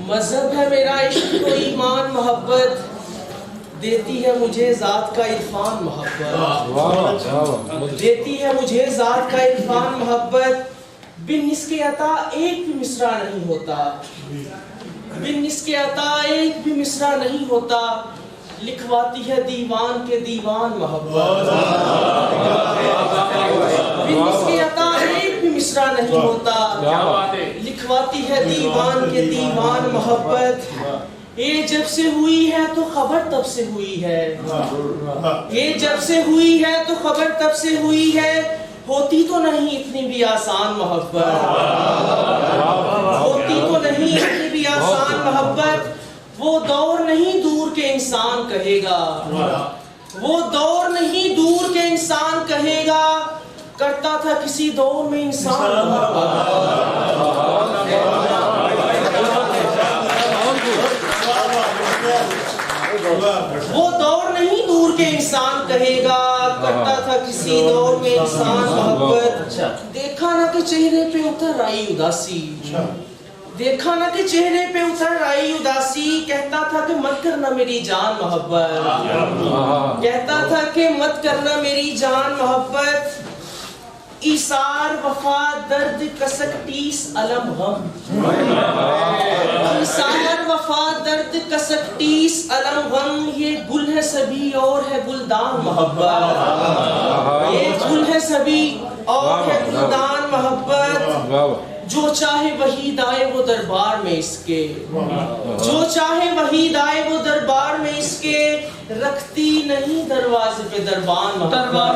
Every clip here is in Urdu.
مذہب ہے میرا عشق تو ایمان محبت، دیتی ہے مجھے ذات کا عرفان محبت، دیتی ہے مجھے ذات کا عرفان محبت۔ بن اس کے عطا ایک بھی مصرع نہیں ہوتا، بن اس کے عطا ایک بھی مصرع نہیں ہوتا، لکھواتی ہے دیوان کے دیوان محبت۔ بن اس کے عطا ایک بھی مصرع نہیں ہوتا، لکھواتی ہے دیوان کے دیوان محبت۔ یہ جب سے ہوئی ہے تو خبر تب سے ہوئی ہے، یہ جب سے ہوئی ہے تو خبر تب سے ہوئی ہے، ہوتی تو نہیں اتنی بھی آسان محبت، ہوتی تو نہیں اتنی بھی آسان محبت۔ وہ دور نہیں دور کے انسان کہے گا، وہ دور نہیں دور کے انسان کہے گا، کرتا تھا کسی دور میں انسان محبت۔ وہ دور نہیں دور کے انسان کہے گا، کرتا تھا کسی دور میں انسان محبت۔ دیکھا نہ کہ چہرے پہ اتر آئی اداسی، دیکھا نہ کہ چہرے پہ اتر آئی اداسی، کہتا تھا کہ مت کرنا میری جان محبت، کہتا تھا کہ مت کرنا میری جان محبت۔ ایثار وفا درد کسک ٹیس علم غم، ایثار وفا درد کسک ٹیس علم غم، یہ گل ہے سبھی اور ہے گلدان محبت، یہ گل ہے سبھی اور ہے گلدان محبت۔ جو چاہے وحید آئے وہ دربار میں اس کے، جو چاہے وحید آئے وہ دربار میں اس کے، رکھتی نہیں دروازے پہ دربان محبت۔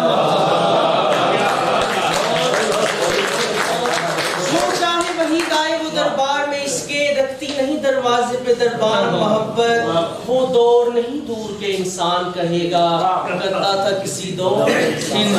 جو چاہے وحید آئے وہ دربار میں اس کے، رکھتی نہیں دروازے پہ دربان محبت۔ وہ دور نہیں دور کے انسان کہے گا، کرتا تھا کسی دور میں انسان۔